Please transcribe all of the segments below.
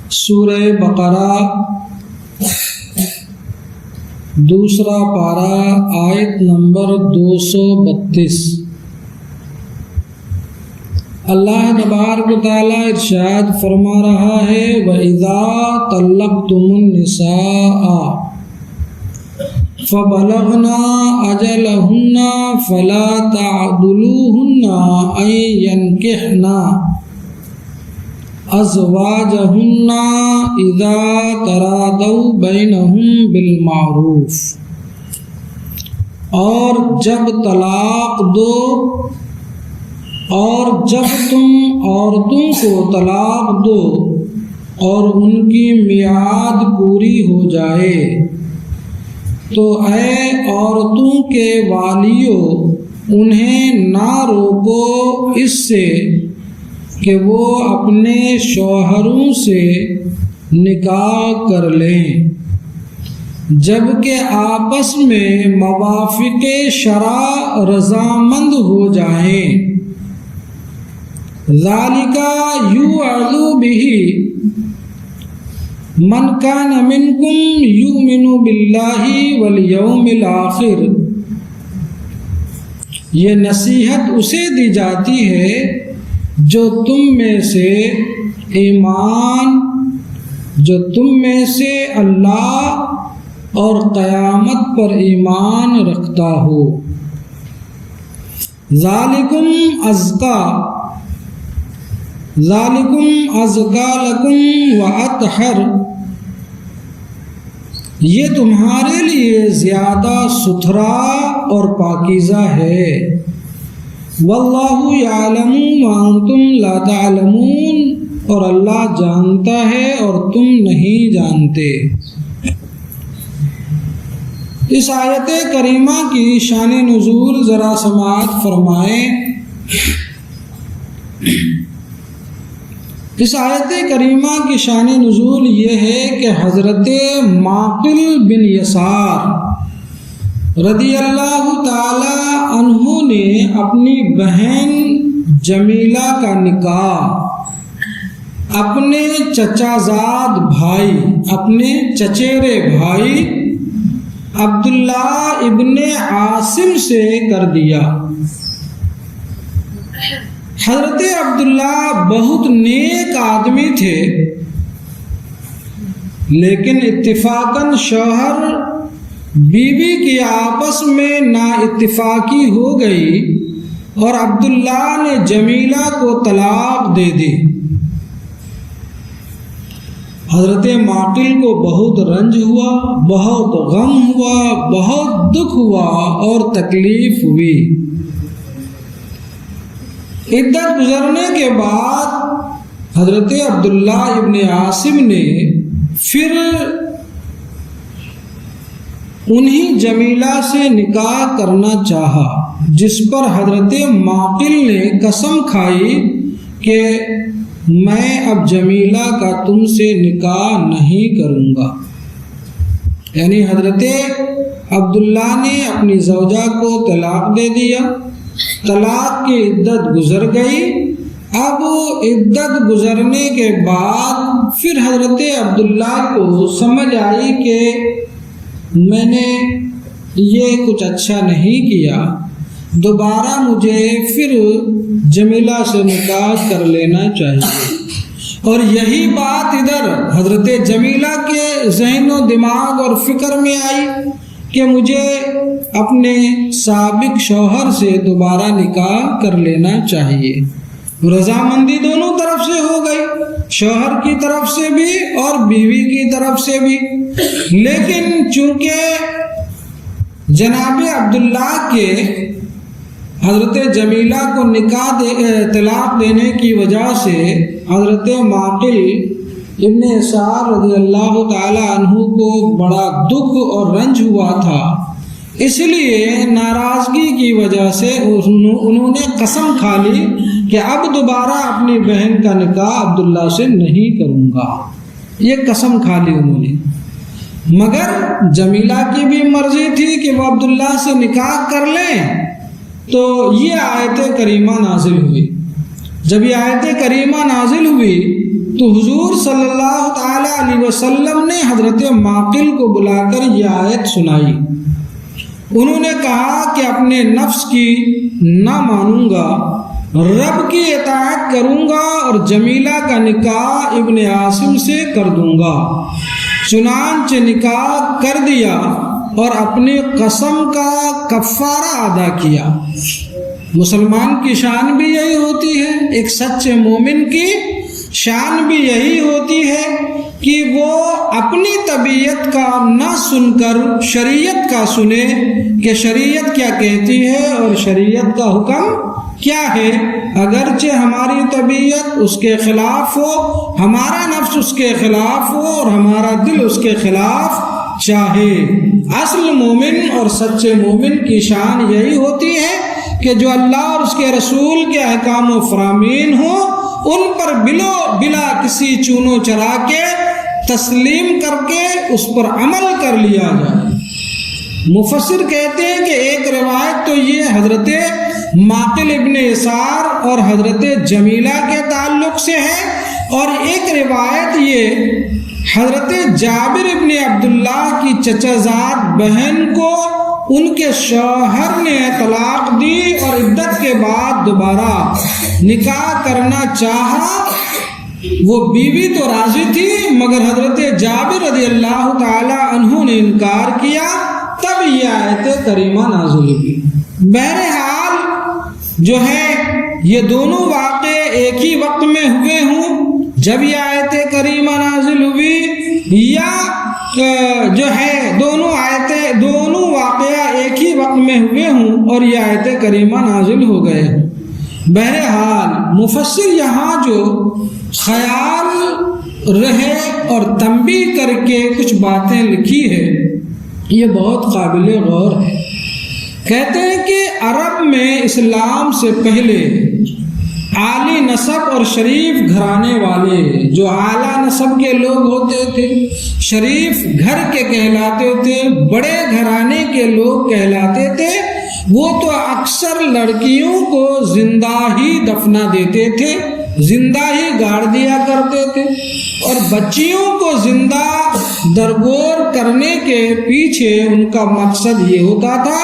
سورہ بقرہ دوسرا پارہ آیت نمبر 232۔ اللہ تبارک و تعالیٰ ارشاد فرما رہا ہے وَإِذَا طَلَّقْتُمُ النِّسَاءَ فَبَلَغْنَ أَجَلَهُنَّ فَلَا تَعْضُلُوهُنَّ أَن يَنكِحْنَ أَزْوَاجَهُنَّ إِذَا تَرَاضَوْا بَيْنَهُم بِالْمَعْرُوفِ، اور جب طلاق دو اور جب تم عورتوں کو طلاق دو اور ان کی میعاد پوری ہو جائے تو اے عورتوں کے والیو انہیں نہ روکو اس سے کہ وہ اپنے شوہروں سے نکاح کر لیں جبکہ آپس میں موافق شرع رضامند ہو جائیں۔ ذَلِكَ يُوعَظُ بِهِ مَنْ كَانَ مِنْكُمْ يُؤْمِنُ بِاللَّهِ وَالْيَوْمِ الْآخِرِ، یہ نصیحت اسے دی جاتی ہے جو تم میں سے اللہ اور قیامت پر ایمان رکھتا ہو۔ ذالکم ازکا لکم واطہر، یہ تمہارے لیے زیادہ ستھرا اور پاکیزہ ہے۔ واللہ یعلم وانتم لا تعلمون، اور اللہ جانتا ہے اور تم نہیں جانتے۔ اس آیت کریمہ کی شان نزول ذرا سماعت فرمائیں۔ اس آیت کریمہ کی شان نزول یہ ہے کہ حضرت معقل بن یسار رضی اللہ تعالی عنہ نے اپنی بہن جمیلہ کا نکاح اپنے چچازاد بھائی، اپنے چچیرے بھائی عبداللہ ابن عاصم سے کر دیا۔ حضرت عبداللہ بہت نیک آدمی تھے، لیکن اتفاقاً شوہر بیوی کی آپس میں نا اتفاقی ہو گئی اور عبداللہ نے جمیلہ کو طلاق دے دی۔ حضرت معقل کو بہت رنج ہوا، بہت غم ہوا، بہت دکھ ہوا اور تکلیف ہوئی۔ عدت گزرنے کے بعد حضرت عبداللہ ابن عاصم نے پھر انہی جمیلہ سے نکاح کرنا چاہا، جس پر حضرت معقل نے قسم کھائی کہ میں اب جمیلہ کا تم سے نکاح نہیں کروں گا۔ یعنی حضرت عبداللہ نے اپنی زوجہ کو طلاق دے دیا، طلاق کی عدت گزر گئی۔ اب عدت گزرنے کے بعد پھر حضرت عبداللہ کو سمجھ آئی کہ میں نے یہ کچھ اچھا نہیں کیا، دوبارہ مجھے پھر جمیلہ سے نکاح کر لینا چاہیے۔ اور یہی بات ادھر حضرت جمیلہ کے ذہن و دماغ اور فکر میں آئی کہ مجھے اپنے سابق شوہر سے دوبارہ نکاح کر لینا چاہیے۔ رضامندی دونوں طرف سے ہو گئی، شوہر کی طرف سے بھی اور بیوی کی طرف سے بھی، لیکن چونکہ جناب عبداللہ کے حضرت جمیلہ کو طلاق دینے کی وجہ سے حضرت معقل ابن یسار رضی اللہ تعالی عنہ کو بڑا دکھ اور رنج ہوا تھا، اس لیے ناراضگی کی وجہ سے انہوں نے قسم کھا لی کہ اب دوبارہ اپنی بہن کا نکاح عبداللہ سے نہیں کروں گا۔ یہ قسم کھا لی انہوں نے، مگر جمیلہ کی بھی مرضی تھی کہ وہ عبداللہ سے نکاح کر لیں، تو یہ آیت کریمہ نازل ہوئی۔ جب یہ آیت کریمہ نازل ہوئی تو حضور صلی اللہ تعالی علیہ وسلم نے حضرت معقل کو بلا کر یہ آیت سنائی. انہوں نے کہا کہ اپنے نفس کی نہ مانوں گا، رب کی اطاعت کروں گا اور جمیلہ کا نکاح ابن عاصم سے کر دوں گا. چنانچہ نکاح کر دیا اور اپنی قسم کا کفارہ ادا کیا. مسلمان کی شان بھی یہی ہوتی ہے، ایک سچے مومن کی شان بھی یہی ہوتی ہے کہ وہ اپنی طبیعت کا نہ سن کر شریعت کا سنے کہ شریعت کیا کہتی ہے اور شریعت کا حکم کیا ہے. اگرچہ ہماری طبیعت اس کے خلاف ہو، ہمارا نفس اس کے خلاف ہو اور ہمارا دل اس کے خلاف چاہے. اصل مومن اور سچے مومن کی شان یہی ہوتی ہے کہ جو اللہ اور اس کے رسول کے احکام و فرامین ہوں ان پر بلا کسی چونو چرا کے تسلیم کر کے اس پر عمل کر لیا جائے. مفسر کہتے ہیں کہ ایک روایت تو یہ حضرت معقل ابن یسار اور حضرت جمیلہ کے تعلق سے ہے، اور ایک روایت یہ حضرت جابر ابن عبداللہ کی چچا زاد بہن کو ان کے شوہر نے طلاق دی اور عدت کے بعد دوبارہ نکاح کرنا چاہا. وہ بیوی تو راضی تھی مگر حضرت جابر رضی اللہ تعالی عنہ نے انکار کیا، تب یہ آیت کریمہ نازل ہوئی. بہرحال جو ہے یہ دونوں واقعے ایک ہی وقت میں ہوئے ہوں جب یہ آیت کریمہ نازل ہوئی، یا جو ہے دونوں واقعہ ایک ہی وقت میں ہوئے ہوں اور یہ آیت کریمہ نازل ہو گئے. بہرحال مفسر یہاں جو خیال رہے اور تنبیہ کر کے کچھ باتیں لکھی ہے یہ بہت قابل غور ہے. کہتے ہیں کہ عرب میں اسلام سے پہلے عالی نسب اور شریف گھرانے والے جو اعلیٰ نسب کے لوگ ہوتے تھے، شریف گھر کے کہلاتے تھے، بڑے گھرانے کے لوگ کہلاتے تھے، وہ تو اکثر لڑکیوں کو زندہ ہی دفنا دیتے تھے، زندہ ہی گاڑ دیا کرتے تھے، اور بچیوں کو زندہ درگور کرنے کے پیچھے ان کا مقصد یہ ہوتا تھا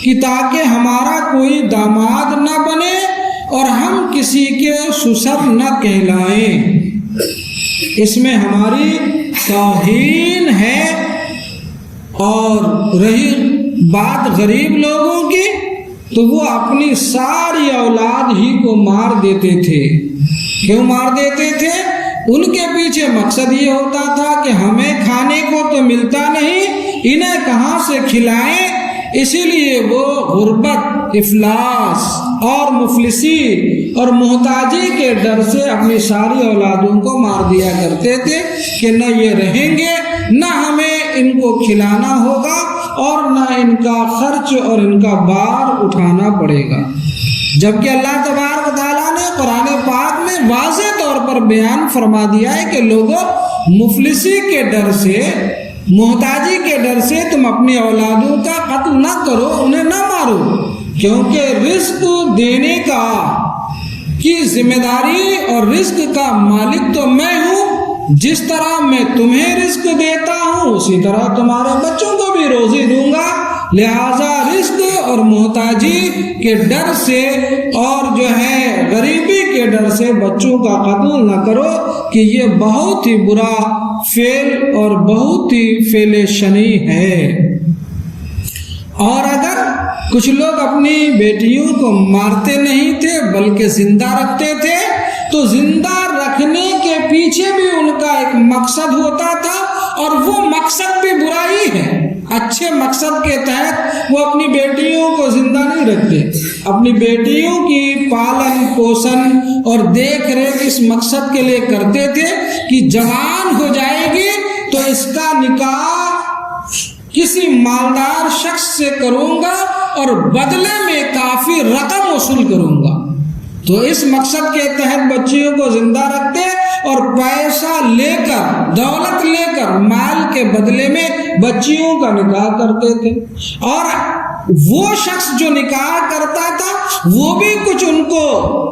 کہ تاکہ ہمارا کوئی داماد نہ بنے اور ہم کسی کے سسر نہ کہلائیں. اس میں ہماری توہین ہے. اور رہی بات غریب لوگوں کی تو وہ اپنی ساری اولاد ہی کو مار دیتے تھے. کیوں مار دیتے تھے؟ ان کے پیچھے مقصد یہ ہوتا تھا کہ ہمیں کھانے کو تو ملتا نہیں، انہیں کہاں سے کھلائیں. اسی لیے وہ غربت، افلاس اور مفلسی اور محتاجی کے ڈر سے اپنی ساری اولادوں کو مار دیا کرتے تھے کہ نہ یہ رہیں گے، نہ ہمیں ان کو کھلانا ہوگا اور نہ ان کا خرچ اور ان کا بار اٹھانا پڑے گا. جبکہ اللہ تبارک و تعالیٰ نے قرآن پاک میں واضح طور پر بیان فرما دیا ہے کہ لوگوں مفلسی کے ڈر سے، محتاجی کے ڈر سے تم اپنی اولادوں کا قتل نہ کرو، انہیں نہ مارو، کیونکہ رزق دینے کی ذمہ داری اور رزق کا مالک تو میں ہوں. جس طرح میں تمہیں رزق دیتا ہوں اسی طرح تمہارے بچوں کو بھی روزی دوں گا. لہذا رزق اور محتاجی کے ڈر سے اور جو ہے غریبی کے ڈر سے بچوں کا قتل نہ کرو کہ یہ بہت ہی برا فعل اور بہت ہی فعل شنیع ہے. اور اگر کچھ لوگ اپنی بیٹیوں کو مارتے نہیں تھے بلکہ زندہ رکھتے تھے تو زندہ رکھنے کے پیچھے بھی ان کا ایک مقصد ہوتا تھا، اور وہ مقصد بھی برائی ہے. اچھے مقصد کے تحت وہ اپنی بیٹیوں کو زندہ نہیں رکھتے، اپنی بیٹیوں کی پالن پوشن اور دیکھ ریکھ اس مقصد کے لیے کرتے تھے کہ جوان ہو جائے گی تو اس کا نکاح کسی مالدار شخص سے کروں گا اور بدلے میں کافی رقم وصول کروں گا. تو اس مقصد کے تحت بچیوں کو زندہ رکھتے اور پیسہ لے کر، دولت لے کر، مال کے بدلے میں بچیوں کا نکاح کرتے تھے. اور وہ شخص جو نکاح کرتا تھا وہ بھی کچھ ان کو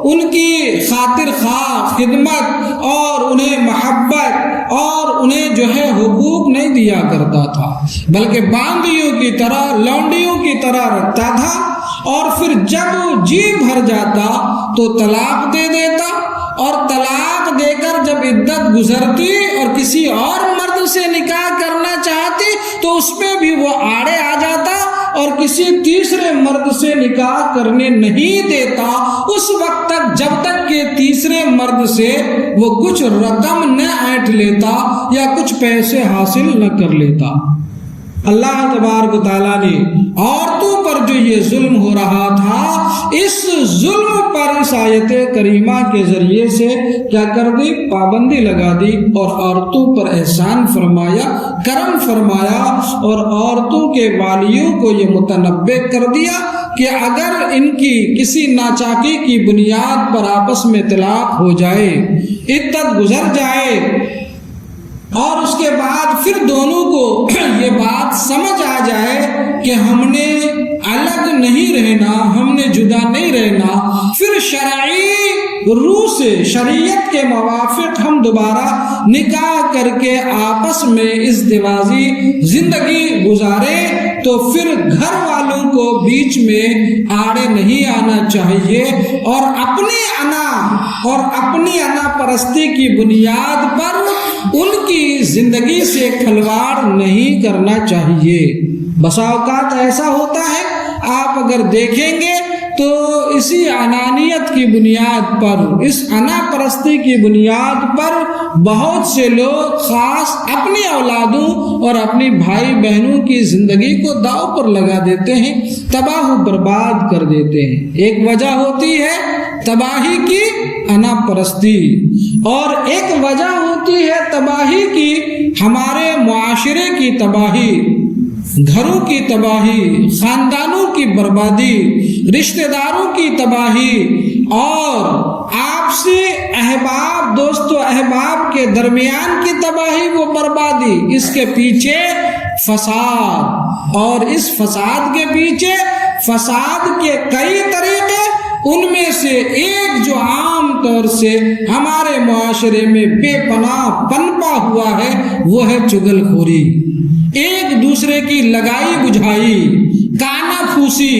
ان کی خاطر خواہ خدمت اور انہیں محبت اور انہیں جو ہے حقوق نہیں دیا کرتا تھا، بلکہ باندیوں کی طرح لونڈیوں کی طرح رکھتا تھا، اور پھر جب جی بھر جاتا تو طلاق دے دیتا، اور طلاق دے کر جب عدت گزرتی اور کسی اور مرد سے نکاح کرنا چاہتی تو اس میں بھی وہ آڑے آ جاتا اور کسی تیسرے مرد سے نکاح کرنے نہیں دیتا اس وقت تک جب تک کہ تیسرے مرد سے وہ کچھ رقم نہ اینٹھ لیتا یا کچھ پیسے حاصل نہ کر لیتا۔ اللہ تبارک و تعالیٰ نے عورتوں پر جو یہ ظلم ہو رہا تھا، اس ظلم پر اس آیت کریمہ کے ذریعے سے کیا کر دی؟ پابندی لگا دی، اور عورتوں پر احسان فرمایا، کرم فرمایا، اور عورتوں کے والیوں کو یہ متنبہ کر دیا کہ اگر ان کی کسی ناچاکی کی بنیاد پر آپس میں طلاق ہو جائے، عدت گزر جائے، اور اس کے بعد پھر دونوں کو یہ بات سمجھ آ جائے کہ ہم نے الگ نہیں رہنا، ہم نے جدا نہیں رہنا، پھر شرعی روح سے شریعت کے موافق ہم دوبارہ نکاح کر کے آپس میں ازدواجی زندگی گزارے، تو پھر گھر والوں کو بیچ میں آڑے نہیں آنا چاہیے، اور اپنی انا پرستی کی بنیاد پر ان کی زندگی سے کھلواڑ نہیں کرنا چاہیے۔ بسا اوقات ایسا ہوتا ہے، آپ اگر دیکھیں گے تو اسی انانیت کی بنیاد پر، اس انا پرستی کی بنیاد پر بہت سے لوگ خاص اپنی اولادوں اور اپنی بھائی بہنوں کی زندگی کو داؤ پر لگا دیتے ہیں، تباہ و برباد کر دیتے ہیں۔ ایک وجہ ہوتی ہے تباہی کی انا پرستی، اور ایک وجہ ہوتی ہے تباہی کی ہمارے معاشرے کی تباہی، گھروں کی تباہی، خاندانوں کی بربادی، رشتہ داروں کی تباہی، اور آپسی احباب، دوست و احباب کے درمیان کی تباہی و بربادی۔ اس کے پیچھے فساد، اور اس فساد کے پیچھے فساد کے کئی طریقے، ان میں سے ایک جو عام طور سے ہمارے معاشرے میں بے پناہ پنپا ہوا ہے وہ ہے چغل خوری، ایک دوسرے کی لگائی بجھائی، کانا پھوسی،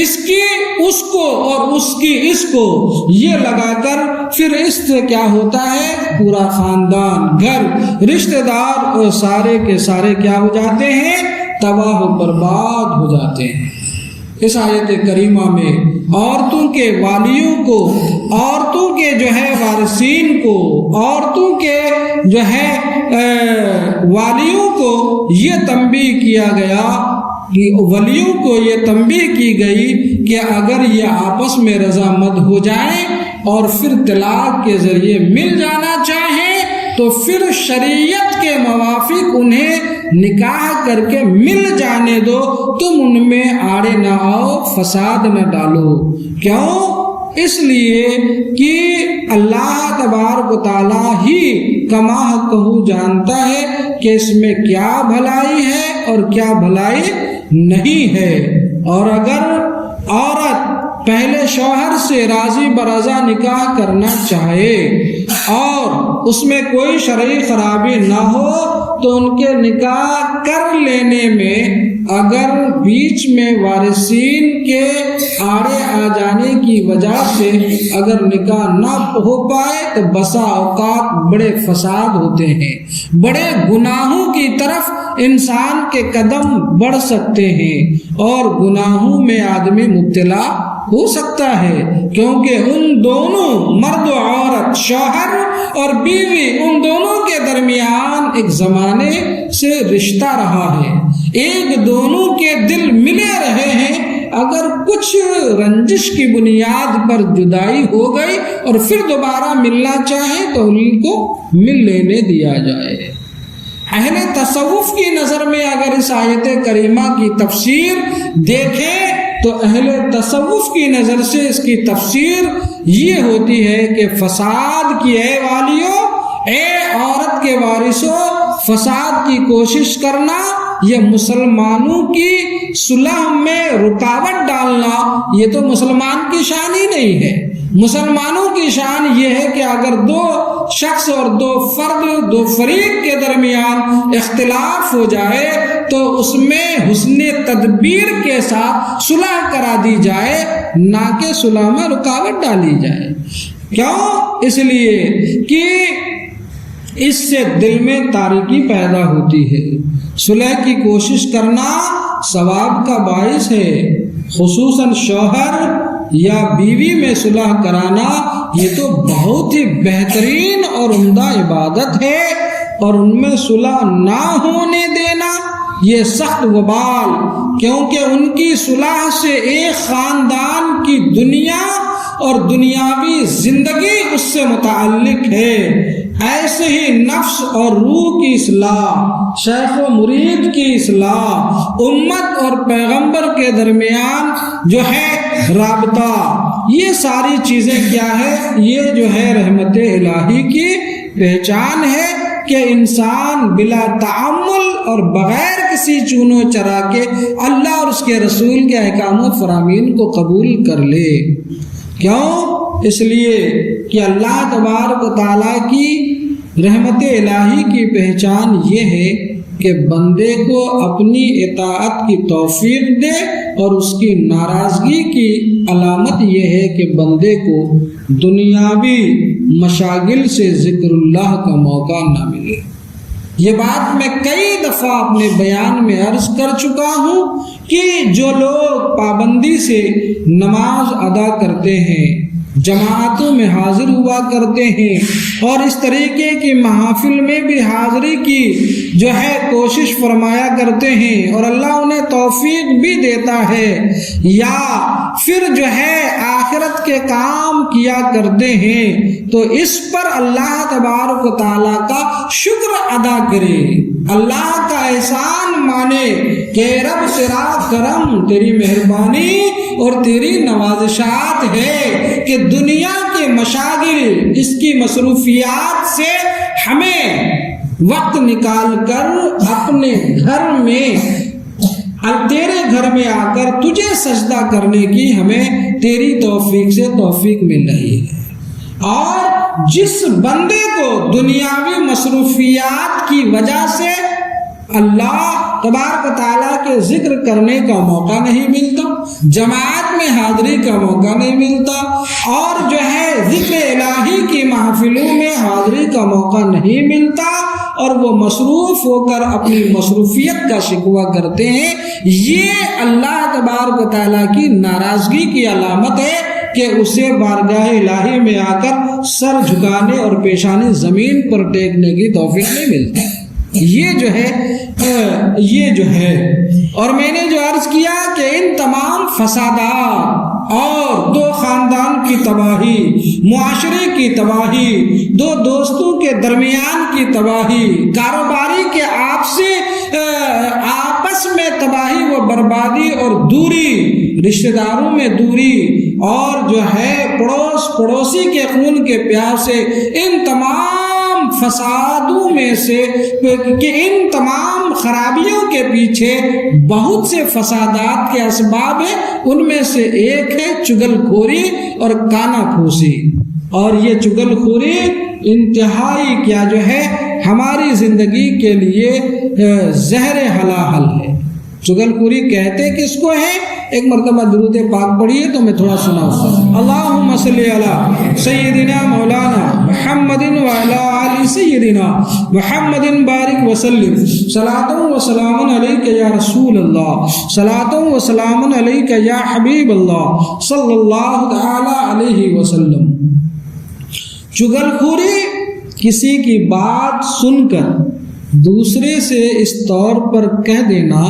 اس کی اس کو اور اس کی اس کو، یہ لگا کر پھر اس سے کیا ہوتا ہے؟ پورا خاندان، گھر، رشتہ دار اور سارے کے سارے کیا ہو جاتے ہیں؟ تباہ و برباد ہو جاتے ہیں۔ اس آیت کریمہ میں عورتوں کے والیوں کو، عورتوں کے جو ہے وارثین کو، عورتوں کے جو ہے والیوں کو یہ تنبیہ کیا گیا، ولیوں کو یہ تنبیہ کی گئی کہ اگر یہ آپس میں رضامند ہو جائیں اور پھر طلاق کے ذریعے مل جانا چاہیں تو پھر شریعت کے موافق انہیں نکاح کر کے مل جانے دو، تم ان میں آڑے نہ آؤ، فساد نہ ڈالو۔ کیوں؟ اس لیے کہ اللہ تبارک و تعالیٰ ہی کما حقہ جانتا ہے کہ اس میں کیا بھلائی ہے اور کیا بھلائی نہیں ہے۔ اور اگر عورت پہلے شوہر سے راضی برضا نکاح کرنا چاہے اور اس میں کوئی شرعی خرابی نہ ہو تو ان کے نکاح کر لینے میں اگر بیچ میں وارثین کے آڑے آ جانے کی وجہ سے اگر نکاح نہ ہو پائے تو بسا اوقات بڑے فساد ہوتے ہیں، بڑے گناہوں کی طرف انسان کے قدم بڑھ سکتے ہیں اور گناہوں میں آدمی مبتلا ہو سکتا ہے، کیونکہ ان دونوں مرد و عورت، شوہر اور بیوی، ان دونوں کے درمیان ایک زمانے سے رشتہ رہا ہے، ایک دونوں کے دل ملے رہے ہیں۔ اگر کچھ رنجش کی بنیاد پر جدائی ہو گئی اور پھر دوبارہ ملنا چاہیں تو ان کو مل لینے دیا جائے۔ اہل تصوف کی نظر میں اگر اس آیت کریمہ کی تفسیر دیکھیں تو اہل تصوف کی نظر سے اس کی تفسیر یہ ہوتی ہے کہ فساد کی اے والیوں، اے عورت کے وارثوں، فساد کی کوشش کرنا یہ مسلمانوں کی صلح میں رکاوٹ ڈالنا یہ تو مسلمان کی شان ہی نہیں ہے۔ مسلمانوں کی شان یہ ہے کہ اگر دو شخص اور دو فرد، دو فریق کے درمیان اختلاف ہو جائے تو اس میں حسن تدبیر کے ساتھ صلح کرا دی جائے، نہ کہ صلح میں رکاوٹ ڈالی جائے۔ کیوں؟ اس لیے کہ اس سے دل میں تاریکی پیدا ہوتی ہے۔ صلح کی کوشش کرنا ثواب کا باعث ہے، خصوصاً شوہر یا بیوی میں صلح کرانا یہ تو بہت ہی بہترین اور عمدہ عبادت ہے، اور ان میں صلح نہ ہونے دینا یہ سخت وبال، کیونکہ ان کی صلح سے ایک خاندان کی دنیا اور دنیاوی زندگی اس سے متعلق ہے۔ ایسے ہی نفس اور روح کی اصلاح، شیخ و مرید کی اصلاح، امت اور پیغمبر کے درمیان جو ہے رابطہ، یہ ساری چیزیں کیا ہے؟ یہ جو ہے رحمت الہی کی پہچان ہے کہ انسان بلا تعمل اور بغیر کسی چونو چرا کے اللہ اور اس کے رسول کے احکام و فرامین کو قبول کر لے۔ کیوں؟ اس لیے کہ اللہ تبارک و تعالیٰ کی رحمت الہی کی پہچان یہ ہے کہ بندے کو اپنی اطاعت کی توفیق دے، اور اس کی ناراضگی کی علامت یہ ہے کہ بندے کو دنیاوی مشاغل سے ذکر اللہ کا موقع نہ ملے۔ یہ بات میں کئی دفعہ اپنے بیان میں عرض کر چکا ہوں کہ جو لوگ پابندی سے نماز ادا کرتے ہیں، جماعتوں میں حاضر ہوا کرتے ہیں، اور اس طریقے کی محافل میں بھی حاضری کی جو ہے کوشش فرمایا کرتے ہیں، اور اللہ انہیں توفیق بھی دیتا ہے، یا پھر جو ہے آخرت کے کام کیا کرتے ہیں، تو اس پر اللہ تبارک و تعالیٰ کا شکر ادا کرے، اللہ کا احسان مانے کہ رب تیرا کرم، تیری مہربانی اور تیری نوازشات ہے کہ دنیا کے مشاغل، اس کی مصروفیات سے ہمیں وقت نکال کر اپنے گھر میں، تیرے گھر میں آ کر تجھے سجدہ کرنے کی ہمیں تیری توفیق سے توفیق مل رہی ہے۔ اور جس بندے کو دنیاوی مصروفیات کی وجہ سے اللہ تبارک و تعالیٰ کے ذکر کرنے کا موقع نہیں ملتا، جماعت میں حاضری کا موقع نہیں ملتا، اور جو ہے ذکر الہی کی محفلوں میں حاضری کا موقع نہیں ملتا، اور وہ مصروف ہو کر اپنی مصروفیت کا شکوہ کرتے ہیں، یہ اللہ تبارک و تعالیٰ کی ناراضگی کی علامت ہے کہ اسے بارگاہ الہی میں آ کر سر جھکانے اور پیشانی زمین پر ٹیکنے کی توفیق نہیں ملتی۔ یہ جو ہے اور میں نے جو عرض کیا کہ ان تمام فسادات اور دو خاندان کی تباہی، معاشرے کی تباہی، دو دوستوں کے درمیان کی تباہی، کاروباری کے آپس میں تباہی و بربادی اور دوری، رشتہ داروں میں دوری، اور جو ہے پڑوسی کے خون کے پیار سے، ان تمام فسادوں میں سے کہ ان تمام خرابیوں کے پیچھے بہت سے فسادات کے اسباب ہیں، ان میں سے ایک ہے چغل خوری اور کانا پھوسی، اور یہ چغل خوری انتہائی کیا جو ہے ہماری زندگی کے لیے زہر حلاحل ہے۔ چغل خوری کہتے کس کو ہے؟ ایک مرتبہ درود پاک پڑھیے تو میں تھوڑا سناؤں۔ اللہم صلی علی سیدنا مولانا محمد وعلی آل سیدنا محمد بارک وسلم، صلاۃ و سلام علیک یا رسول اللہ، صلاۃ و سلام علیک یا حبیب اللہ صلی اللہ تعالی علیہ وسلم۔ چغل خوری کسی کی بات سن کر دوسرے سے اس طور پر کہہ دینا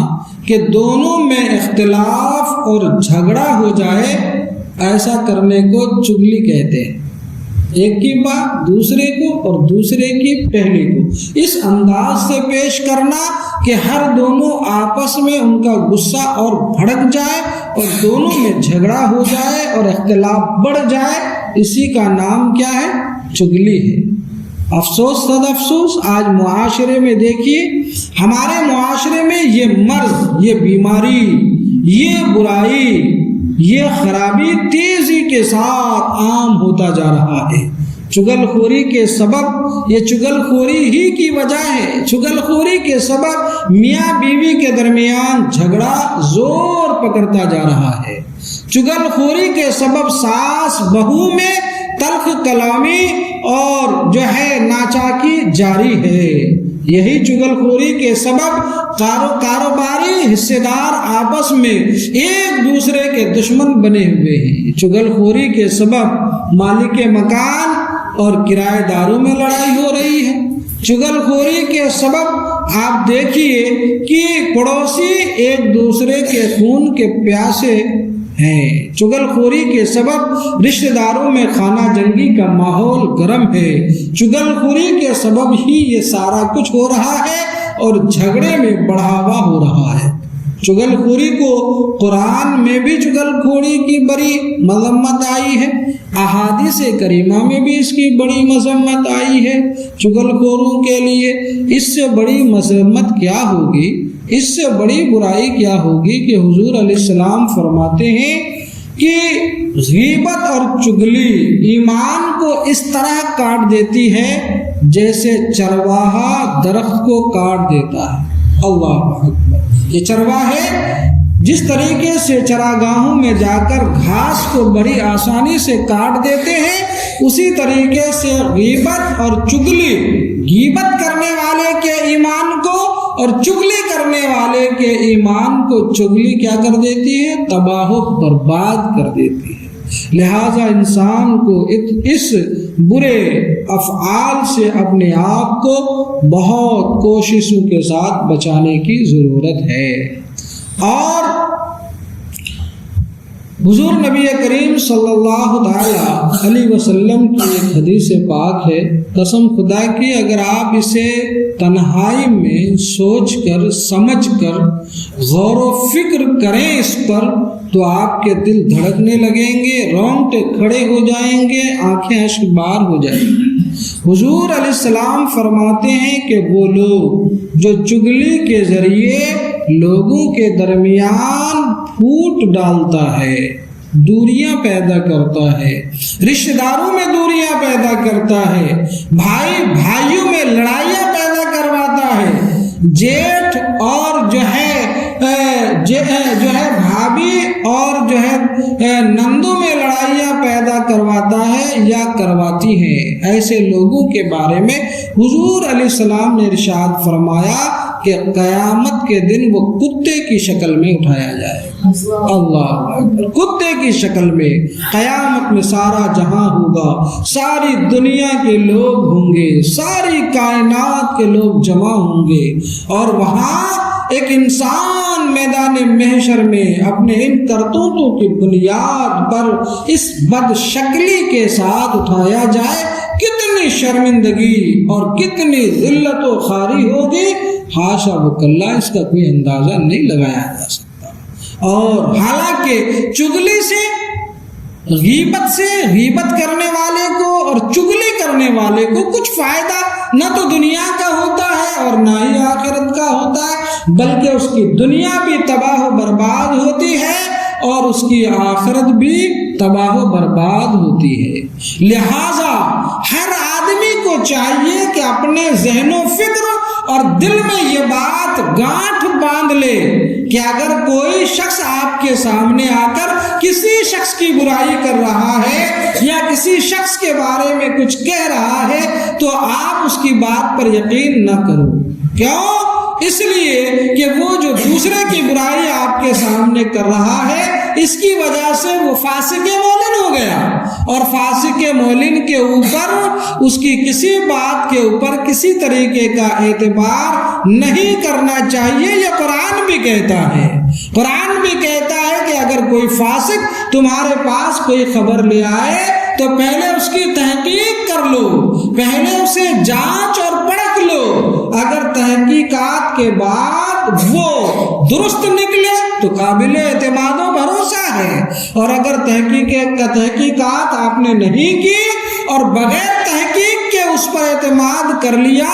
کہ دونوں میں اختلاف اور جھگڑا ہو جائے، ایسا کرنے کو چغلی کہتے ہیں۔ ایک کی بات دوسرے کو اور دوسرے کی پہلے کو اس انداز سے پیش کرنا کہ ہر دونوں آپس میں ان کا غصہ اور بھڑک جائے اور دونوں میں جھگڑا ہو جائے اور اختلاف بڑھ جائے، اسی کا نام کیا ہے؟ چغلی ہے۔ افسوس صد افسوس، آج معاشرے میں دیکھیے، ہمارے معاشرے میں یہ مرض، یہ بیماری، یہ برائی، یہ خرابی تیزی کے ساتھ عام ہوتا جا رہا ہے۔ چغل خوری کے سبب، یہ چغل خوری ہی کی وجہ ہے، چغل خوری کے سبب میاں بیوی کے درمیان جھگڑا زور پکڑتا جا رہا ہے، چغل خوری کے سبب ساس بہو میں تلخ کلامی اور جو ہے ناچاکی جاری ہے، یہی چغل خوری کے سبب کاروباری حصے دار آپس میں ایک دوسرے کے دشمن بنے ہوئے ہیں، چغل خوری کے سبب مالک مکان اور کرایہ داروں میں لڑائی ہو رہی ہے، چغل خوری کے سبب آپ دیکھیے کہ پڑوسی ایک دوسرے کے خون کے پیاسے ہیں، چغل خوری کے سبب رشتہ داروں میں خانہ جنگی کا ماحول گرم ہے، چغل خوری کے سبب ہی یہ سارا کچھ ہو رہا ہے اور جھگڑے میں بڑھاوا ہو رہا ہے۔ چغل خوری کو قرآن میں بھی چغل خوری کی بڑی مذمت آئی ہے، احادیث کریمہ میں بھی اس کی بڑی مذمت آئی ہے۔ چغل خوروں کے لیے اس سے بڑی مذمت کیا ہوگی، اس سے بڑی برائی کیا ہوگی کہ حضور علیہ السلام فرماتے ہیں کہ غیبت اور چغلی ایمان کو اس طرح کاٹ دیتی ہے جیسے چرواہا درخت کو کاٹ دیتا ہے۔ اللہ اکبر! یہ چرواہے جس طریقے سے چراگاہوں میں جا کر گھاس کو بڑی آسانی سے کاٹ دیتے ہیں، اسی طریقے سے غیبت اور چغلی، غیبت کرنے والے کے ایمان کو اور چغلی کرنے والے کے ایمان کو چغلی کیا کر دیتی ہے؟ تباہ و برباد کر دیتی ہے۔ لہذا انسان کو اس برے افعال سے اپنے آپ کو بہت کوششوں کے ساتھ بچانے کی ضرورت ہے۔ اور حضور نبی کریم صلی اللہ علیہ وسلم کی ایک حدیث پاک ہے، قسم خدا کی اگر آپ اسے تنہائی میں سوچ کر سمجھ کر غور و فکر کریں اس پر تو آپ کے دل دھڑکنے لگیں گے، رونگٹے کھڑے ہو جائیں گے، آنکھیں اشک بار ہو جائیں گی۔ حضور علیہ السلام فرماتے ہیں کہ وہ لوگ جو چغلی کے ذریعے لوگوں کے درمیان پھوٹ ڈالتا ہے، دوریاں پیدا کرتا ہے، رشتہ داروں میں دوریاں پیدا کرتا ہے، بھائی بھائیوں میں لڑائیاں پیدا کرواتا ہے، جیٹھ اور جو ہے بھابھی اور جو ہے نندوں میں لڑائیاں پیدا کرواتا ہے یا کرواتی ہیں، ایسے لوگوں کے بارے میں حضور علیہ السلام نے ارشاد فرمایا کہ قیامت کے دن وہ کتے کی شکل میں اٹھایا جائے۔ اللہ اکبر! کتے کی شکل میں قیامت میں سارا جہاں ہوگا، ساری دنیا کے لوگ ہوں گے، ساری کائنات کے لوگ جمع ہوں گے، اور وہاں ایک انسان میدان محشر میں اپنے ان کرتوتوں کی بنیاد پر اس بد شکلی کے ساتھ اٹھایا جائے، کتنی شرمندگی اور کتنی ذلت و خواری ہوگی، حاشا وکلا اس کا کوئی اندازہ نہیں لگایا جا سکتا۔ اور حالانکہ چغلی سے، غیبت کرنے والے کو اور چغلی کرنے والے کو کچھ فائدہ نہ تو دنیا کا ہوتا ہے اور نہ ہی آخرت کا ہوتا ہے، بلکہ اس کی دنیا بھی تباہ و برباد ہوتی ہے اور اس کی آخرت بھی تباہ و برباد ہوتی ہے۔ لہذا ہر آدمی کو چاہیے کہ اپنے ذہن و فکر اور دل میں یہ بات گانٹھ باندھ لے کہ اگر کوئی شخص آپ کے سامنے آ کر کسی شخص کی برائی کر رہا ہے یا کسی شخص کے بارے میں کچھ کہہ رہا ہے تو آپ اس کی بات پر یقین نہ کرو۔ کیوں؟ اس لیے کہ وہ جو دوسرے کی برائی آپ کے سامنے کر رہا ہے، اس کی وجہ سے وہ فاسق مولن ہو گیا، اور فاسق مولن کے اوپر اس کی کسی بات کے اوپر کسی طریقے کا اعتبار نہیں کرنا چاہیے۔ یہ قرآن بھی کہتا ہے، قرآن بھی کہتا ہے کہ اگر کوئی فاسق تمہارے پاس کوئی خبر لے آئے تو پہلے اس کی تحقیق کر لو، پہلے اسے جانچ اور پرکھ لو، اگر تحقیقات کے بعد وہ درست نکلے تو قابل اعتماد و بھروسہ ہے، اور اگر تحقیقات آپ نے نہیں کی اور بغیر تحقیق کے اس اس پر اعتماد کر لیا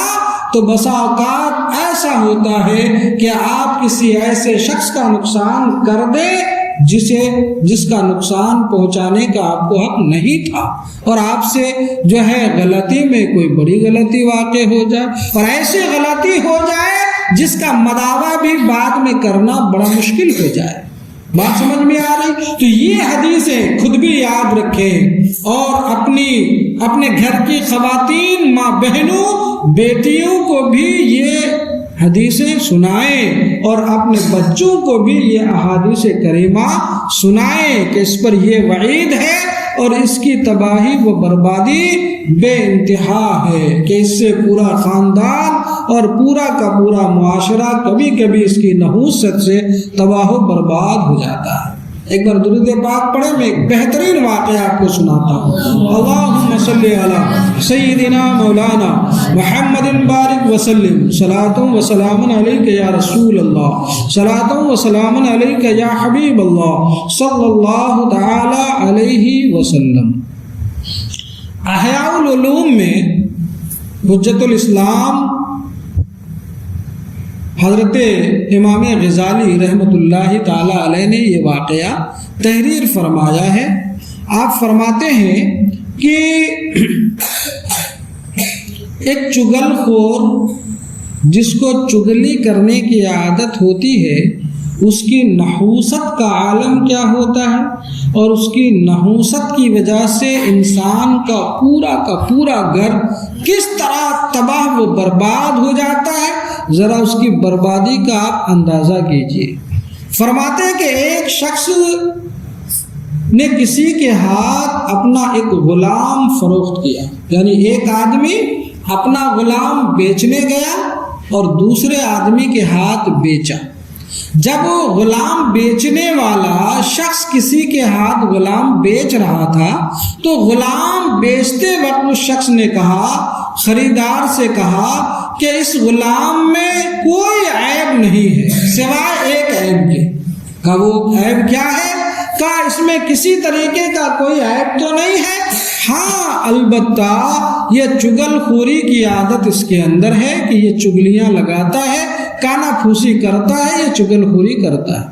تو بسا اوقات ایسا ہوتا ہے کہ آپ کسی ایسے شخص کا نقصان کر دیں جس کا نقصان پہنچانے کا آپ کو حق نہیں تھا، اور آپ سے جو ہے غلطی میں کوئی بڑی غلطی واقع ہو جائے، اور ایسی غلطی ہو جائے جس کا مداوع بھی بعد میں کرنا بڑا مشکل ہو جائے۔ بات سمجھ میں آ رہی؟ تو یہ حدیثیں خود بھی یاد رکھیں اور اپنے گھر کی خواتین، ماں بہنوں، بیٹیوں کو بھی یہ حدیثیں سنائیں اور اپنے بچوں کو بھی یہ احادیث کریمہ سنائیں کہ اس پر یہ وعید ہے اور اس کی تباہی و بربادی بے انتہا ہے کہ اس سے پورا خاندان اور پورا کا پورا معاشرہ کبھی کبھی اس کی نحوست سے تباہ و برباد ہو جاتا ہے۔ ایک بار درود پاک پڑھیں، میں ایک بہترین واقعہ آپ کو سناتا ہوں۔ اللہم صلی علی سیدنا مولانا محمد بارک وسلم، صلاۃ و سلام علیک یا رسول اللہ، صلاۃ و سلام علیک یا حبیب اللہ صلی اللہ تعالی علیہ وسلم۔ احیاء العلوم میں حجت الاسلام حضرت امام غزالی رحمۃ اللہ تعالی علیہ نے یہ واقعہ تحریر فرمایا ہے۔ آپ فرماتے ہیں کہ ایک چگل خور جس کو چگلی کرنے کی عادت ہوتی ہے، اس کی نحوست کا عالم کیا ہوتا ہے، اور اس کی نحوست کی وجہ سے انسان کا پورا گھر کس طرح تباہ و برباد ہو جاتا ہے، ذرا اس کی بربادی کا آپ اندازہ کیجئے۔ فرماتے ہیں کہ ایک شخص نے کسی کے ہاتھ اپنا ایک غلام فروخت کیا، یعنی ایک آدمی اپنا غلام بیچنے گیا اور دوسرے آدمی کے ہاتھ بیچا۔ جب غلام بیچنے والا شخص کسی کے ہاتھ غلام بیچ رہا تھا تو غلام بیچتے وقت اس شخص نے کہا، خریدار سے کہا کہ اس غلام میں کوئی عیب نہیں ہے سوائے ایک عیب کے۔ کہا وہ عیب کیا ہے؟ کہا اس میں کسی طریقے کا کوئی عیب تو نہیں ہے، ہاں البتہ یہ چگل خوری کی عادت اس کے اندر ہے کہ یہ چگلیاں لگاتا ہے، کانا پھوسی کرتا ہے، یہ چگل خوری کرتا ہے۔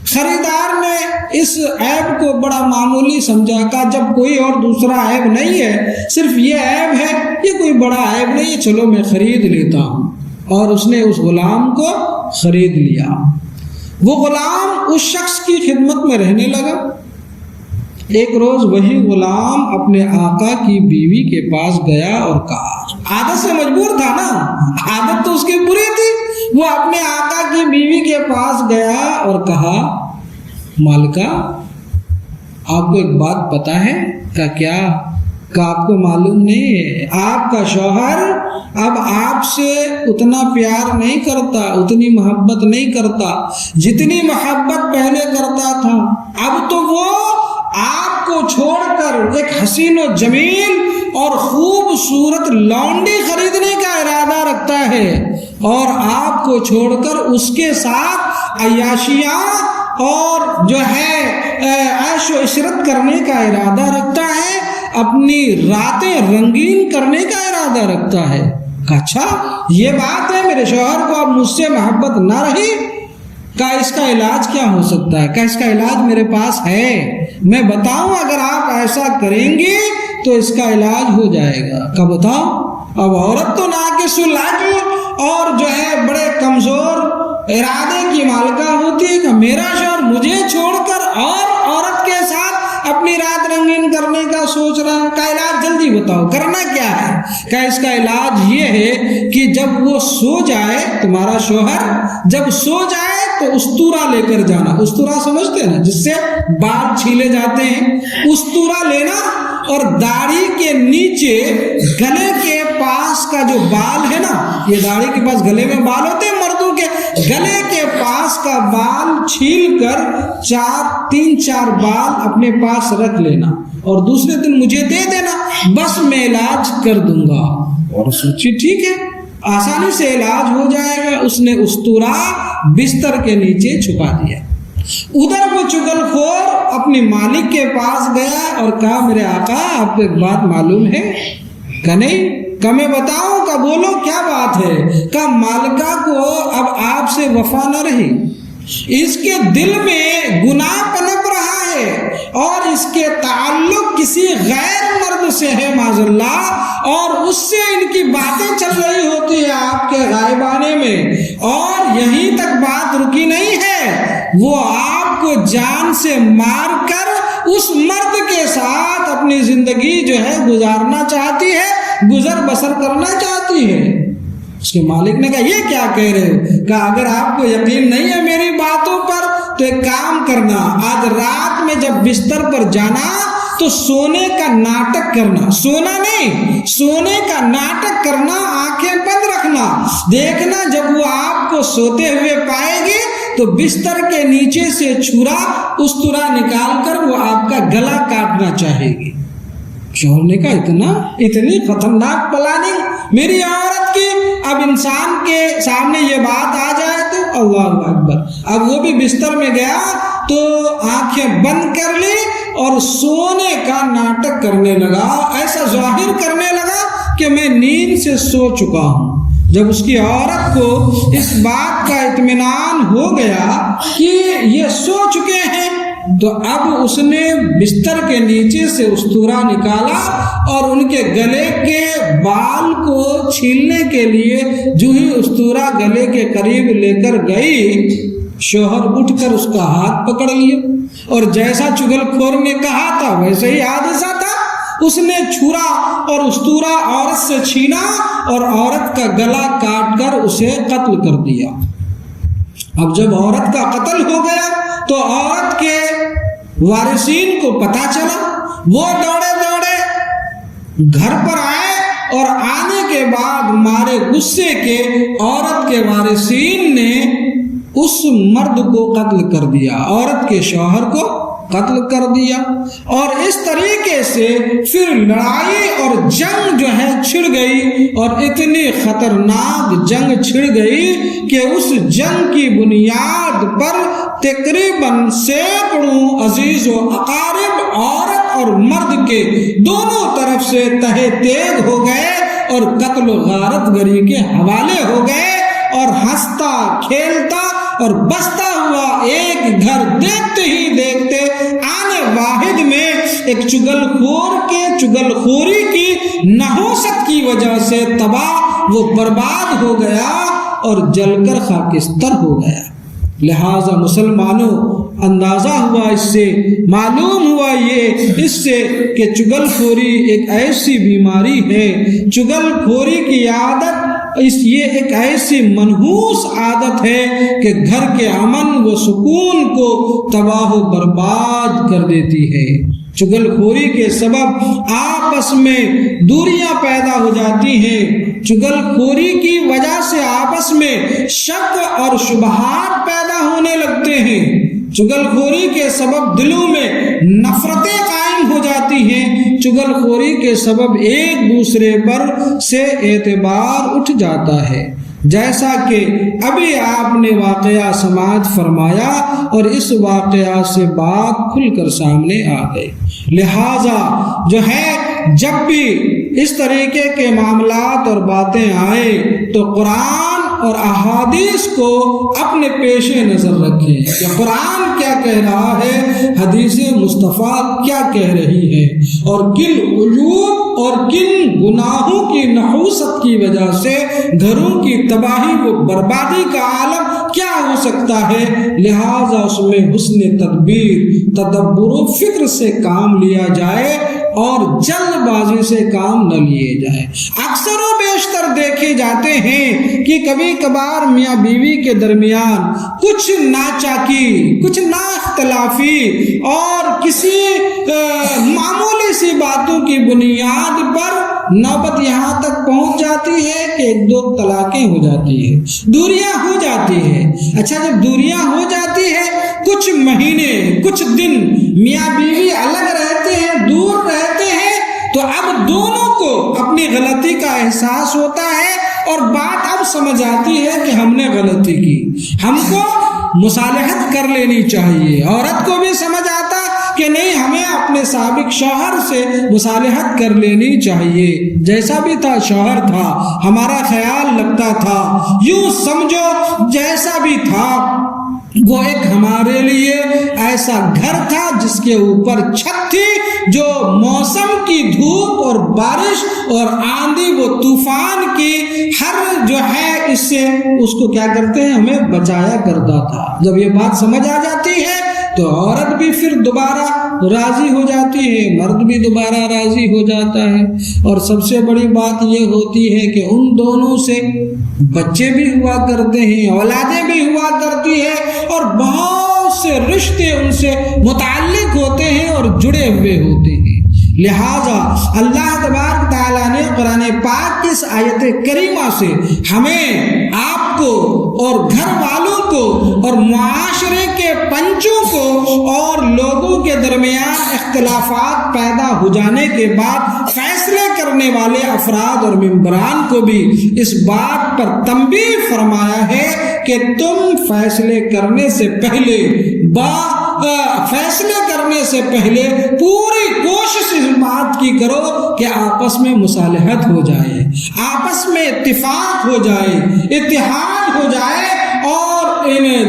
خریدار نے اس عیب کو بڑا معمولی سمجھا، کہا جب کوئی اور دوسرا عیب نہیں ہے، صرف یہ عیب ہے، یہ کوئی بڑا عیب نہیں ہے، چلو میں خرید لیتا ہوں، اور اس نے اس غلام کو خرید لیا۔ وہ غلام اس شخص کی خدمت میں رہنے لگا۔ ایک روز وہی غلام اپنے آقا کی بیوی کے پاس گیا اور کہا، عادت سے مجبور تھا نا، عادت تو اس کی بری تھی، وہ اپنے آقا کی بیوی کے پاس گیا اور کہا، مالکہ آپ کو ایک بات پتہ ہے؟ کہ کیا؟ کہ آپ کو معلوم نہیں ہے آپ کا شوہر اب آپ سے اتنا پیار نہیں کرتا، اتنی محبت نہیں کرتا جتنی محبت پہلے کرتا تھا۔ اب تو وہ آپ کو چھوڑ کر ایک حسین و جمیل اور خوبصورت لونڈی خریدنے کا ارادہ رکھتا ہے، اور آپ کو چھوڑ کر اس کے ساتھ عیاشیاں اور جو ہے عیش و عشرت کرنے کا ارادہ رکھتا ہے، اپنی راتیں رنگین کرنے کا ارادہ رکھتا ہے۔ اچھا یہ بات ہے، میرے شوہر کو اب مجھ سے محبت نہ رہی، کہ اس کا علاج کیا ہو سکتا ہے؟ کہ اس کا علاج میرے پاس ہے، میں بتاؤں اگر آپ ایسا کریں گے تو اس کا علاج ہو جائے گا۔ کہ بتاؤ؟ اب عورت تو ناقص العقل اور جو ہے بڑے کمزور ارادے کی مالکہ ہوتی ہے کہ میرا شوہر مجھے چھوڑ کر اور عورت کے ساتھ اپنی رات رنگین کرنے کا سوچ رہا ہے، کا علاج جلدی بتاؤ، کرنا کیا ہے؟ کہ اس کا علاج یہ ہے کہ جب وہ سو جائے، تمہارا شوہر جب سو جائے تو استورا لے کر جانا، استورا سمجھتے ہیں نا جس سے بال چھیلے جاتے ہیں، استورا لینا اور داڑھی کے نیچے گلے کے پاس کا جو بال ہے نا، یہ داڑھی کے پاس گلے میں بال ہوتے ہیں مردوں کے، گلے کے پاس کا بال چھیل کر تین چار بال اپنے پاس رکھ لینا اور دوسرے دن مجھے دے دینا، بس میں علاج کر دوں گا۔ اور سوچی ٹھیک ہے، آسانی سے علاج ہو جائے گا۔ اس نے استورا بستر کے نیچے چھپا دیا۔ ادھر وہ چگل خور اپنے مالک کے پاس گیا اور کہا، میرے آقا آپ کو ایک بات معلوم ہے؟ کہ نہیں؟ کہ میں بتاؤں کہ بولو کیا بات ہے، کہ مالکہ کو اب آپ سے وفا نہ رہی، اس کے دل میں گناہ پنپ رہا ہے اور اس کے تعلق کسی غیر مرد سے ہے معاذ اللہ، اور اس سے ان کی باتیں چل رہی ہوتی ہے آپ کے غائبانے میں، اور یہیں تک بات رکی نہیں ہے، وہ آپ کو جان سے مار کر اس مرد کے ساتھ اپنی زندگی جو ہے گزارنا چاہتی ہے، گزر بسر کرنا چاہتی ہے۔ اس کے مالک نے کہا یہ کیا کہہ رہے ہو؟ کہ اگر آپ کو یقین نہیں ہے میری باتوں پر تو ایک کام کرنا، آج رات میں جب بستر پر جانا تو سونے کا ناٹک کرنا، سونا نہیں، سونے کا ناٹک کرنا، آنکھیں بند رکھنا، دیکھنا جب وہ آپ کو سوتے ہوئے پائے گی تو بستر کے نیچے سے چھرا استرا نکال کر وہ آپ کا گلا کاٹنا چاہے گی۔ شوہر نے کہا اتنی خطرناک پلاننگ میری عورت کی، اب انسان کے سامنے یہ بات آ جائے تو اللہ اکبر۔ اب وہ بھی بستر میں گیا تو آنکھیں بند کر لی اور سونے کا ناٹک کرنے لگا، ایسا ظاہر کرنے لگا کہ میں نیند سے سو چکا ہوں۔ جب اس کی عورت کو اس بات کا اطمینان ہو گیا کہ یہ سو چکے ہیں تو اب اس نے بستر کے نیچے سے استورا نکالا اور ان کے گلے کے بال کو چھیلنے کے لیے جو ہی استورا گلے کے قریب لے کر گئی، شوہر اٹھ کر اس کا ہاتھ پکڑ لیا اور جیسا چگل کھور نے کہا تھا ویسے ہی حادثہ تھا، اس نے چھرا اور استورا عورت سے چھینا اور عورت کا گلا کاٹ کر اسے قتل کر دیا۔ اب جب عورت کا قتل ہو گیا تو عورت کے وارثین کو پتہ چلا، وہ دوڑے دوڑے گھر پر آئے اور آنے کے بعد مارے غصے کے عورت کے وارثین نے اس مرد کو قتل کر دیا، عورت کے شوہر کو قتل کر دیا، اور اس طریقے سے پھر لڑائی اور جنگ جو ہے چھڑ گئی، اور اتنی خطرناک جنگ چھڑ گئی کہ اس جنگ کی بنیاد پر تقریباً سینکڑوں عزیز و اقارب عورت اور مرد کے دونوں طرف سے تہے تیغ ہو گئے اور قتل و غارت گری کے حوالے ہو گئے، اور ہنستا کھیلتا اور بستا ہوا ایک گھر دیکھتے ہی دیکھتے آنے واحد میں ایک چگل خور کے چگل خوری کی نحوست کی وجہ سے تباہ وہ برباد ہو گیا اور جل کر خاکستر ہو گیا۔ لہذا مسلمانوں اندازہ ہوا، اس سے معلوم ہوا یہ اس سے کہ چگل خوری ایک ایسی بیماری ہے، چگل خوری کی عادت یہ ایک ایسی منحوس عادت ہے کہ گھر کے امن و سکون کو تباہ و برباد کر دیتی ہے۔ چگل خوری کے سبب آپس میں دوریاں پیدا ہو جاتی ہیں، چگل خوری کی وجہ سے آپس میں شک اور شبہات پیدا ہونے لگتے ہیں، چگل خوری کے سبب دلوں میں نفرتیں قائم ہو جاتی ہیں، چگل خوری کے سبب ایک دوسرے پر سے اعتبار اٹھ جاتا ہے، جیسا کہ ابھی آپ نے واقعہ سماعت فرمایا اور اس واقعہ سے بات کھل کر سامنے آ گئی۔ لہذا جو ہے جب بھی اس طریقے کے معاملات اور باتیں آئے تو قرآن اور احادیث کو اپنے پیش نظر رکھیں کہ قرآن کیا کہہ رہا ہے، حدیث مصطفیٰ کیا کہہ رہی ہے، اور کن عیوب اور کن گناہوں کی نحوست کی وجہ سے گھروں کی تباہی و بربادی کا عالم کیا ہو سکتا ہے۔ لہذا اس میں حسن تدبیر، تدبر و فکر سے کام لیا جائے اور جلد بازی سے کام نہ لیے جائے۔ اکثر و بیشتر دیکھے جاتے ہیں کہ کبھی کبھار میاں بیوی کے درمیان کچھ ناچاکی، کچھ نا اختلافی اور کسی معمولی سی باتوں کی بنیاد پر نوبت یہاں تک پہنچ جاتی ہے کہ ایک دو طلاقیں ہو جاتی ہے، دوریاں ہو جاتی ہے۔ اچھا جب دوریاں ہو جاتی ہے کچھ مہینے کچھ دن میاں بیوی الگ رہتے ہیں، دور رہتے ہیں، تو اب دونوں کو اپنی غلطی کا احساس ہوتا ہے اور بات اب سمجھ آتی ہے کہ ہم نے غلطی کی، ہم کو مصالحت کر لینی چاہیے۔ عورت کو بھی سمجھ آتا کہ کہ نہیں ہمیں اپنے سابق شوہر سے مصالحت کر لینی چاہیے، جیسا بھی تھا شوہر تھا، ہمارا خیال لگتا تھا، یوں سمجھو جیسا بھی تھا وہ ایک ہمارے لیے ایسا گھر تھا جس کے اوپر چھت تھی جو موسم کی دھوپ اور بارش اور آندھی و طوفان کی ہر جو ہے اس سے اس کو کیا کرتے ہیں ہمیں بچایا کرتا تھا۔ جب یہ بات سمجھ آ جاتی ہے تو عورت بھی پھر دوبارہ راضی ہو جاتی ہے، مرد بھی دوبارہ راضی ہو جاتا ہے، اور سب سے بڑی بات یہ ہوتی ہے کہ ان دونوں سے بچے بھی ہوا کرتے ہیں، اولادیں بھی ہوا کرتی ہے، اور بہت سے رشتے ان سے متعلق ہوتے ہیں اور جڑے ہوئے ہوتے ہیں۔ لہذا اللہ تبارک تعالیٰ نے قرآن پاک کی اس آیت کریمہ سے ہمیں، آپ کو اور گھر والوں کو اور معاشرے کے پنچوں کو اور لوگوں کے درمیان اختلافات پیدا ہو جانے کے بعد فیصلے کرنے والے افراد اور ممبران کو بھی اس بات پر تنبیہ فرمایا ہے کہ تم فیصلے کرنے سے پہلے پوری کوشش اس بات کی کرو کہ آپس میں مصالحت ہو جائے، آپس میں اتفاق ہو جائے، اتحاد ہو جائے، اور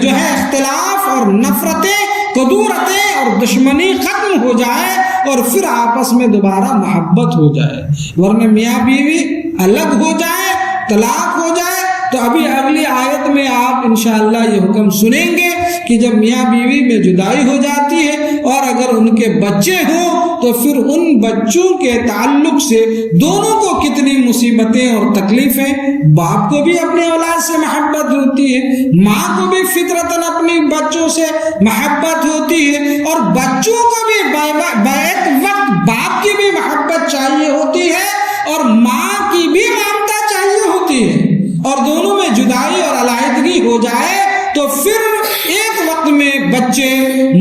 جو ہے اختلاف اور نفرتیں، کدورتیں اور دشمنی ختم ہو جائے، اور پھر آپس میں دوبارہ محبت ہو جائے۔ ورنہ میاں بیوی الگ ہو جائے، طلاق ہو جائے، تو ابھی اگلی آیت میں آپ انشاءاللہ یہ حکم سنیں گے کہ جب میاں بیوی میں جدائی ہو جاتی ہے اور اگر ان کے بچے ہوں تو پھر ان بچوں کے تعلق سے دونوں کو کتنی مصیبتیں اور تکلیفیں، باپ کو بھی اپنے اولاد سے محبت ہوتی ہے، ماں کو بھی فطرتاً اپنی بچوں سے محبت ہوتی ہے، اور بچوں کو بھی بیک وقت باپ کی بھی محبت چاہیے ہوتی ہے اور ماں کی بھی ممتا چاہیے ہوتی ہے، اور دونوں میں جدائی اور علیحدگی ہو جائے تو پھر ایک وقت میں بچے،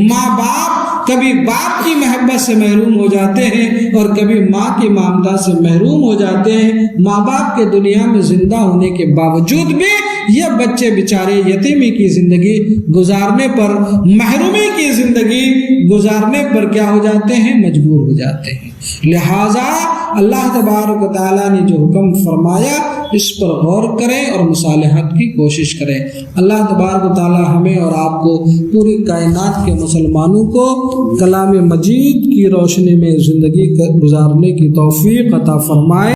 ماں باپ کبھی باپ کی محبت سے محروم ہو جاتے ہیں اور کبھی ماں کی ممتا سے محروم ہو جاتے ہیں۔ ماں باپ کے دنیا میں زندہ ہونے کے باوجود بھی یہ بچے بیچارے یتیمی کی زندگی گزارنے پر، محرومی کی زندگی گزارنے پر کیا ہو جاتے ہیں؟ مجبور ہو جاتے ہیں۔ لہٰذا اللہ تبارک و تعالیٰ نے جو حکم فرمایا اس پر غور کریں اور مصالحت کی کوشش کریں۔ اللہ تبارک و تعالیٰ ہمیں اور آپ کو، پوری کائنات کے مسلمانوں کو کلام مجید کی روشنی میں زندگی گزارنے کی توفیق عطا فرمائے۔